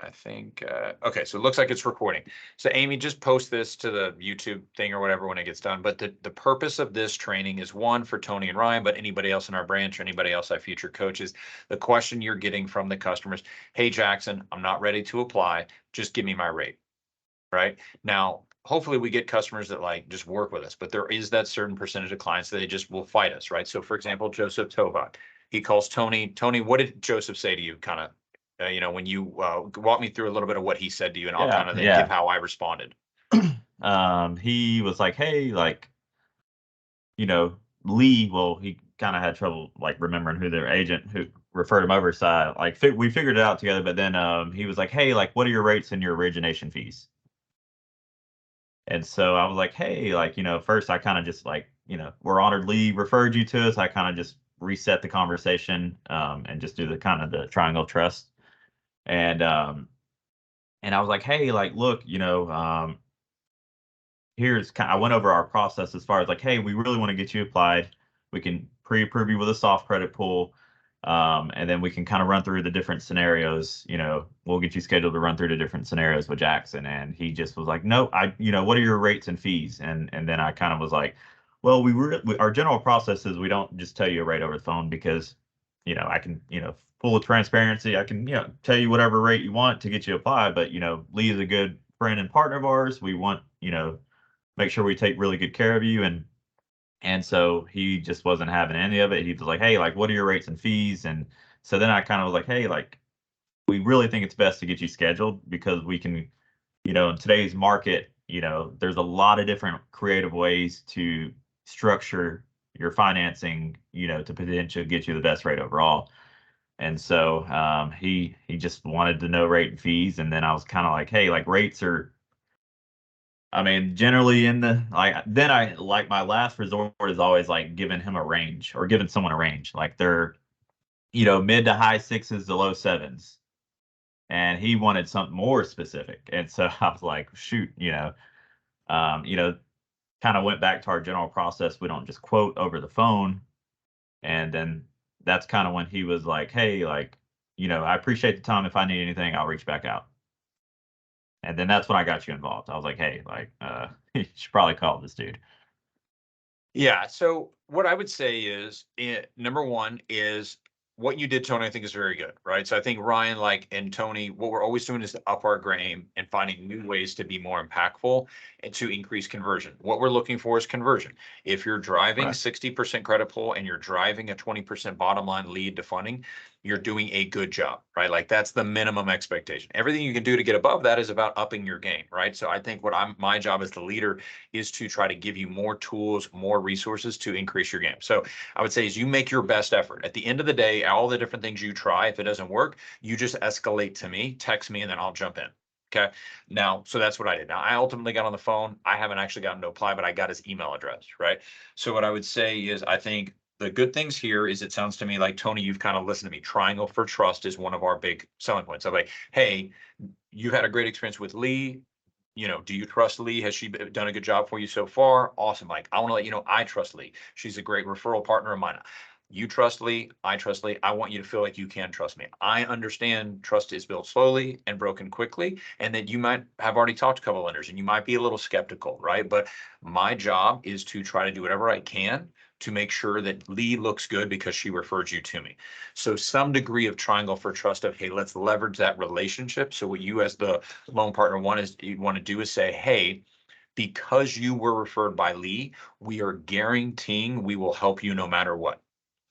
I think, okay, so it looks like it's recording. So Amy, just post this to the YouTube thing or whatever when it gets done. But the purpose of this training is one for Tony and Ryan, but anybody else in our branch or anybody else I future coaches, the question you're getting from the customers, hey, Jackson, I'm not ready to apply. Just give me my rate, right? Now, hopefully we get customers that like just work with us, but there is that certain percentage of clients that they just will fight us, right? So for example, Joseph Tovak, he calls Tony. Tony, what did Joseph say to you kind of when you walk me through a little bit of what he said to you, and I'll kind of then give how I responded. He was like, hey, like, Lee, well, he kind of had trouble like remembering who their agent who referred him over. So like we figured it out together, but then he was like, hey, like, what are your rates and your origination fees? And so I was like, hey, like, first I kind of just like, we're honored Lee referred you to us. I kind of just reset the conversation and just do the kind of the triangle trust. And I was like, hey, like, look, I went over our process as far as like, hey, we really want to get you applied. We can pre-approve you with a soft credit pool. And then we can kind of run through the different scenarios. We'll get you scheduled to run through the different scenarios with Jackson. And he just was like, no, what are your rates and fees? And then I kind of was like, well, our general process is we don't just tell you a rate over the phone because, I can, full of transparency, I can, tell you whatever rate you want to get you applied. But, Lee is a good friend and partner of ours. We want, make sure we take really good care of you. And so he just wasn't having any of it. He was like, hey, like, what are your rates and fees? And so then I kind of was like, hey, like, we really think it's best to get you scheduled because we can, in today's market, there's a lot of different creative ways to structure your financing, to potentially get you the best rate overall. And so he just wanted to know rate and fees. And then I was kind of like, hey, like rates are, I mean, generally in the then I like my last resort is always like giving him a range or giving someone a range. Like they're, mid to high sixes to low sevens. And he wanted something more specific. And so I was like, shoot, um, you know, kind of went back to our general process. We don't just quote over the phone. And then that's kind of when he was like, hey, like, I appreciate the time. If I need anything, I'll reach back out. And then that's when I got you involved. I was like, hey, like, you should probably call this dude. Yeah. So what I would say is, number one is what you did, Tony, I think is very good, right? So I think Ryan, like, and Tony, what we're always doing is to up our game and finding new ways to be more impactful and to increase conversion. What we're looking for is conversion. If you're driving Right. 60% credit pull and you're driving a 20% bottom line lead to funding, you're doing a good job, right? Like that's the minimum expectation. Everything you can do to get above that is about upping your game, right? So I think my job as the leader is to try to give you more tools, more resources to increase your game. So I would say is you make your best effort. At the end of the day, all the different things you try, if it doesn't work, you just escalate to me, text me, and then I'll jump in. Okay. Now, so that's what I did. Now, I ultimately got on the phone. I haven't actually gotten to apply, but I got his email address, right? So what I would say is I think the good things here is it sounds to me like, Tony, you've kind of listened to me. Triangle for trust is one of our big selling points. I'm like, hey, you've had a great experience with Lee. Do you trust Lee? Has she done a good job for you so far? Awesome. Like, I want to let you know, I trust Lee. She's a great referral partner of mine. You trust Lee. I trust Lee. I want you to feel like you can trust me. I understand trust is built slowly and broken quickly, and that you might have already talked to a couple of lenders and you might be a little skeptical, right? But my job is to try to do whatever I can to make sure that Lee looks good because she referred you to me. So some degree of triangle for trust of, hey, let's leverage that relationship. So what you as the loan partner you want to do is say, hey, because you were referred by Lee, we are guaranteeing we will help you no matter what,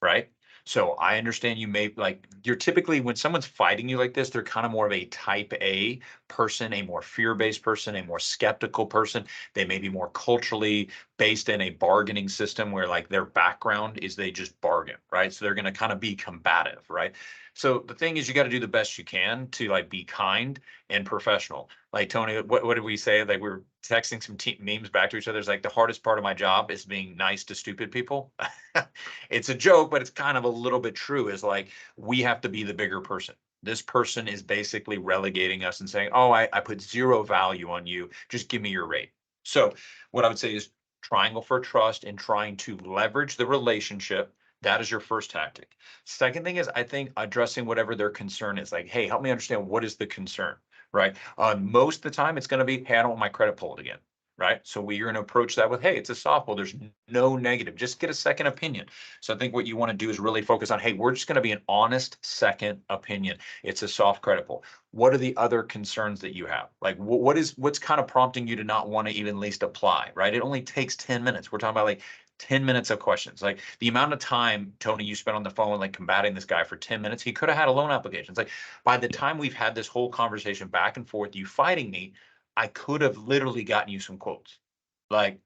right? So I understand you may like you're typically when someone's fighting you like this, they're kind of more of a type A person, a more fear-based person, a more skeptical person. They may be more culturally based in a bargaining system where like their background is they just bargain, right? So they're going to kind of be combative, right? So the thing is you got to do the best you can to like be kind and professional. Like Tony, what did we say? Like we were texting some memes back to each other. It's like the hardest part of my job is being nice to stupid people. It's a joke, but it's kind of a little bit true. Is like we have to be the bigger person. This person is basically relegating us and saying, oh, I put zero value on you. Just give me your rate. So what I would say is triangle for trust and trying to leverage the relationship That is your first tactic. Second thing is, I think addressing whatever their concern is, like, hey, help me understand what is the concern, right? Most of the time it's going to be, hey, I don't want my credit pulled again, right? So we're going to approach that with, hey, it's a softball. There's no negative. Just get a second opinion. So I think what you want to do is really focus on, hey, we're just going to be an honest second opinion. It's a soft credit pull. What are the other concerns that you have? Like, what's kind of prompting you to not want to even at least apply, right? It only takes 10 minutes. We're talking about like 10 minutes of questions. Like the amount of time, Tony, you spent on the phone, like combating this guy for 10 minutes, he could have had a loan application. It's like by the time we've had this whole conversation back and forth, you fighting me, I could have literally gotten you some quotes. Like,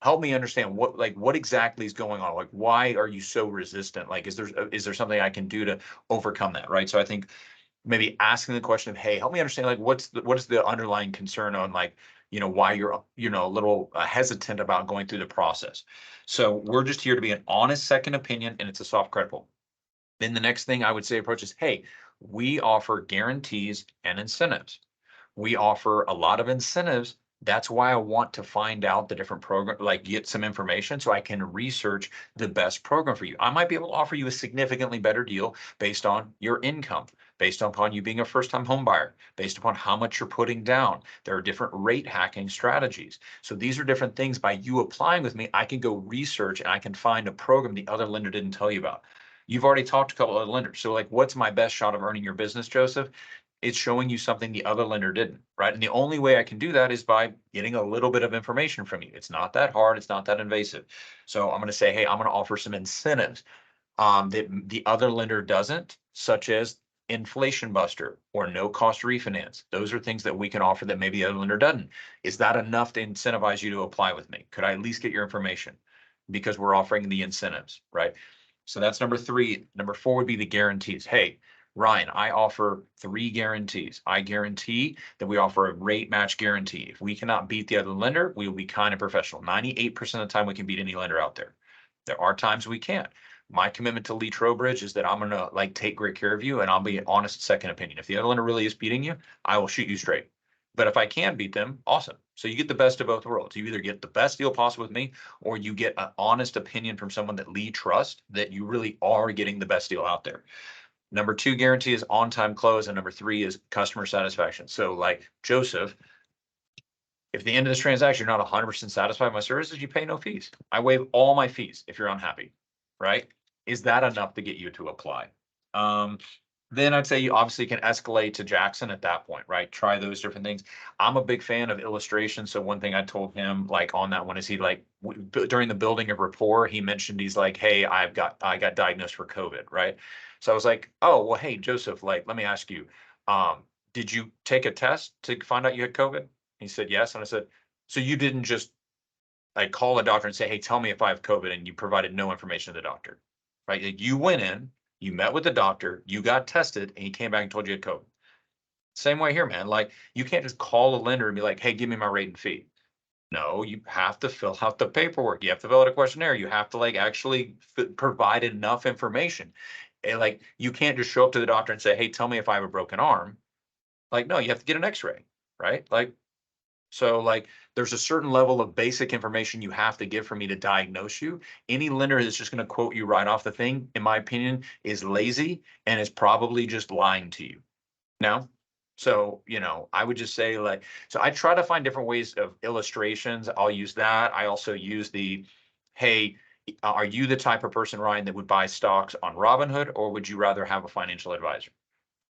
help me understand what exactly is going on. Like, why are you so resistant? Like, is there something I can do to overcome that? Right. So I think maybe asking the question of, hey, help me understand, like, what is the underlying concern on, like, why you're, a little hesitant about going through the process. So we're just here to be an honest second opinion, and it's a soft credit pull. Then the next thing I would say approach is, hey, we offer guarantees and incentives. We offer a lot of incentives. That's why I want to find out the different program, like get some information so I can research the best program for you. I might be able to offer you a significantly better deal based on your income, based upon you being a first-time home buyer, based upon how much you're putting down. There are different rate hacking strategies. So these are different things. By you applying with me, I can go research and I can find a program the other lender didn't tell you about. You've already talked to a couple of other lenders. So like, what's my best shot of earning your business, Joseph? It's showing you something the other lender didn't, right? And the only way I can do that is by getting a little bit of information from you. It's not that hard. It's not that invasive. So I'm going to say, hey, I'm going to offer some incentives that the other lender doesn't, such as inflation buster or no cost refinance. Those are things that we can offer that maybe the other lender doesn't. Is that enough to incentivize you to apply with me? Could I at least get your information? Because we're offering the incentives, right? So that's number 3. Number 4 would be the guarantees. Hey, Ryan, I offer 3 guarantees. I guarantee that we offer a rate match guarantee. If we cannot beat the other lender, we will be kind and professional. 98% of the time we can beat any lender out there. There are times we can't. My commitment to Lee Trowbridge is that I'm going to like take great care of you and I'll be an honest second opinion. If the other lender really is beating you, I will shoot you straight. But if I can beat them, awesome. So you get the best of both worlds. You either get the best deal possible with me, or you get an honest opinion from someone that Lee trusts that you really are getting the best deal out there. Number 2 guarantee is on-time close, and number 3 is customer satisfaction. So like Joseph, if at the end of this transaction, you're not 100% satisfied with my services, you pay no fees. I waive all my fees if you're unhappy, right? Is that enough to get you to apply? Then I'd say you obviously can escalate to Jackson at that point, right? Try those different things. I'm a big fan of illustration. So one thing I told him like on that one is he like during the building of rapport, he mentioned he's like, hey, I got diagnosed for COVID, right? So I was like, oh, well, hey, Joseph, like, let me ask you, did you take a test to find out you had COVID? He said, yes. And I said, so you didn't just like call a doctor and say, hey, tell me if I have COVID, and you provided no information to the doctor, right? Like, you went in, you met with the doctor, you got tested, and he came back and told you had COVID. Same way here, man. Like, you can't just call a lender and be like, hey, give me my rate and fee. No, you have to fill out the paperwork. You have to fill out a questionnaire. You have to like actually provide enough information. And like, you can't just show up to the doctor and say, hey, tell me if I have a broken arm. Like, no, you have to get an x-ray, right? Like, so like there's a certain level of basic information you have to give for me to diagnose you. Any lender that's just going to quote you right off the thing, in my opinion, is lazy and is probably just lying to you. No? So, I would just say like, so I try to find different ways of illustrations. I'll use that. I also use the, hey, are you the type of person, Ryan, that would buy stocks on Robinhood, or would you rather have a financial advisor?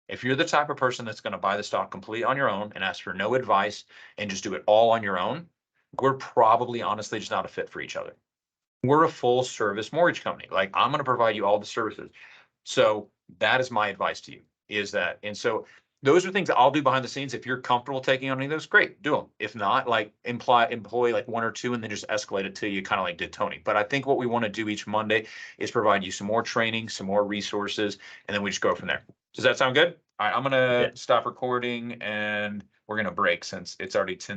If you're the type of person that's going to buy the stock completely on your own and ask for no advice and just do it all on your own, we're probably honestly just not a fit for each other. We're a full service mortgage company. Like, I'm going to provide you all the services. So that is my advice to you, is that, and so those are things that I'll do behind the scenes. If you're comfortable taking on any of those, great, do them. If not, like employ like 1 or 2 and then just escalate it to you, kind of like did Tony. But I think what we want to do each Monday is provide you some more training, some more resources, and then we just go from there. Does that sound good? All right, I'm going to stop recording and we're going to break since it's already 10.